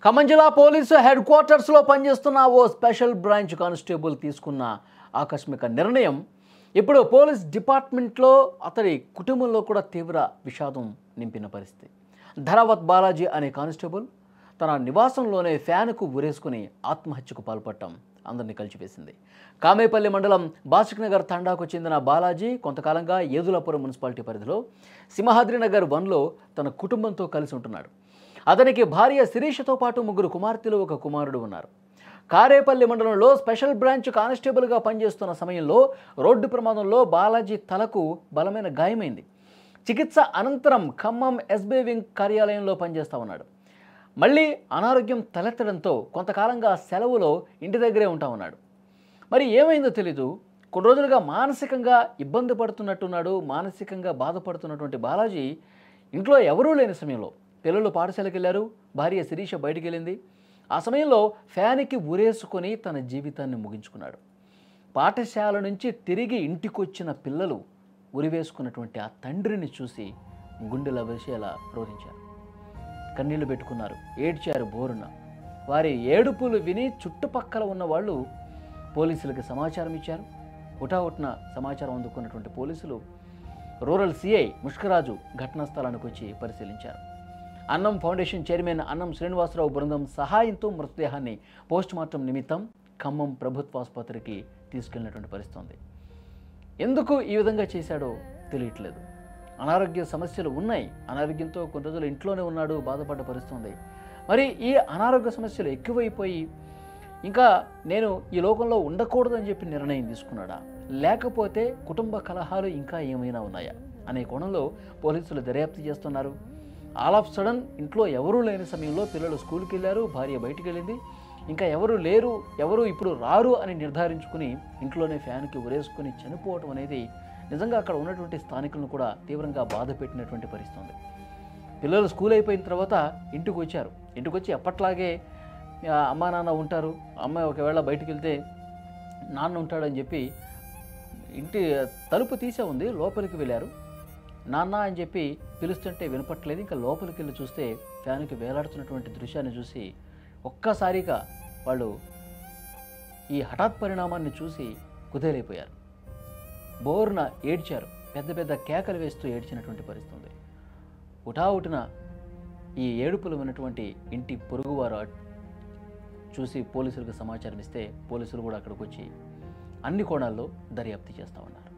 ఖమ్మం జిల్లా police head క్వార్టర్స్లో పనిచేస్తున్న ఓ స్పెషల్ బ్రాంచ్ కానిస్టేబుల్ తీసుకున్న ఆకస్మిక నిర్ణయం ఇప్పుడు పోలీస్ డిపార్ట్మెంట్లో అతడి కుటుంబంలో కూడా తీవ్ర విషాదం నింపిన పరిస్థితి. ధరావత్ బాలాజీ అనే కానిస్టేబుల్ తన నివాసంలోనే ఫ్యాన్కు ఉరేసుకుని ఆత్మహత్యకు పాల్పడటం అందరినీ కలిచివేసింది. కామేపల్లి మండలం బాసిక్నగర్ తండాకు చెందిన బాలాజీ కొంతకాలంగా ఏదులాపురం మున్సిపాలిటీ పరిధిలో సింహాద్రినగర్ 1లో తన కుటుంబంతో కలిసి ఉంటున్నాడు. అతనికి భార్య శిరీషతో పాటు 3 కుమార్తెలు 1 కుమారుడు ఉన్నారు. కారేపల్లి మండలంలో స్పెషల్ బ్రాంచ్ కానిస్టేబుల్గా పనిచేస్తున్న సమయంలో రోడ్డు ప్రమాదంలో బాలాజీ తలకు బలమైన గాయమైంది. చికిత్స అనంతరం ఖమ్మం ఎస్బీ వింగ్ కార్యాలయంలో పనిచేస్తూ ఉన్నాడు. మళ్ళీ అనారోగ్యం తలెత్తడంతో కొంతకాలంగా సెలవులో ఇంటి దగ్గరే ఉంటా ఉన్నాడు. మరి ఏమైందో తెలీదు. కొన్ని రోజులుగా మానసికంగా ఇబ్బంది పడుతున్నట్టున్నాడు. మానసికంగా బాధపడుతున్నటువంటి బాలాజీ ఇంట్లో ఎవరూ లేని సమయంలో పిల్లలు పాఠశాలకు వెళ్ళారు. భార్య శిరీష బయటికి వెళ్ళింది. ఆ సమయంలో ఫ్యాన్కి ఉరేసుకొని తన జీవితాన్ని ముగించుకున్నాడు. పాఠశాల నుంచి తిరిగి ఇంటికొచ్చిన పిల్లలు ఉరివేసుకున్నటువంటి ఆ తండ్రిని చూసి గుండెల విషయాల రోధించారు. కన్నీళ్లు పెట్టుకున్నారు, ఏడ్చారు బోరున. వారి ఏడుపులు విని చుట్టుపక్కల ఉన్న వాళ్ళు పోలీసులకు సమాచారం ఇచ్చారు. హుటాహుటిన సమాచారం అందుకున్నటువంటి పోలీసులు రూరల్ సిఐ ముష్కరాజు ఘటనా స్థలానికి వచ్చి పరిశీలించారు. అన్నం ఫౌండేషన్ చైర్మన్ అన్నం శ్రీనివాసరావు బృందం సహాయంతో మృతదేహాన్ని పోస్టుమార్టం నిమిత్తం ఖమ్మం ప్రభుత్వ ఆసుపత్రికి తీసుకెళ్లినటువంటి పరిస్థితి ఉంది. ఎందుకు ఈ విధంగా చేశాడో తెలియట్లేదు. అనారోగ్య సమస్యలు ఉన్నాయి. అనారోగ్యంతో కొన్ని రోజులు ఇంట్లోనే ఉన్నాడు, బాధపడ్డ పరిస్థితి ఉంది. మరి ఈ అనారోగ్య సమస్యలు ఎక్కువైపోయి ఇంకా నేను ఈ లోకంలో ఉండకూడదని చెప్పి నిర్ణయం తీసుకున్నాడా, లేకపోతే కుటుంబ కలహాలు ఇంకా ఏమైనా ఉన్నాయా అనే కోణంలో పోలీసులు దర్యాప్తు చేస్తున్నారు. ఆల్ ఆఫ్ సడన్ ఇంట్లో ఎవరూ లేని సమయంలో పిల్లలు స్కూల్కి వెళ్ళారు, భార్య బయటికి వెళ్ళింది, ఇంకా ఎవరు లేరు, ఎవరు ఇప్పుడు రారు అని నిర్ధారించుకుని ఇంట్లోనే ఫ్యాన్కి ఉరేసుకుని చనిపోవటం అనేది నిజంగా అక్కడ ఉన్నటువంటి స్థానికులను కూడా తీవ్రంగా బాధ పెట్టినటువంటి పరిస్థితి ఉంది. పిల్లలు స్కూల్ అయిపోయిన తర్వాత ఇంటికి వచ్చారు. ఇంటికి వచ్చి ఎప్పట్లాగే అమ్మా నాన్న ఉంటారు. అమ్మాయి ఒకవేళ బయటికి వెళ్తే నాన్న ఉంటాడని చెప్పి ఇంటి తలుపు తీసే ఉంది, లోపలికి వెళ్ళారు. నాన్న అని చెప్పి పిలుస్తుంటే వినపట్లేదు. ఇంకా లోపలికి వెళ్ళి చూస్తే ఫ్యాన్కి వేలాడుతున్నటువంటి దృశ్యాన్ని చూసి ఒక్కసారిగా వాళ్ళు ఈ హఠాత్ పరిణామాన్ని చూసి కుదేలైపోయారు. బోరున ఏడ్చారు. పెద్ద పెద్ద కేకలు వేస్తూ ఏడ్చినటువంటి పరిస్థితి ఉంది. హుటాహుటిన ఈ ఏడుపులు విన్నటువంటి ఇంటి పొరుగువారు చూసి పోలీసులకు సమాచారం ఇస్తే పోలీసులు కూడా అక్కడికి వచ్చి అన్ని కోణాల్లో దర్యాప్తు చేస్తూ ఉన్నారు.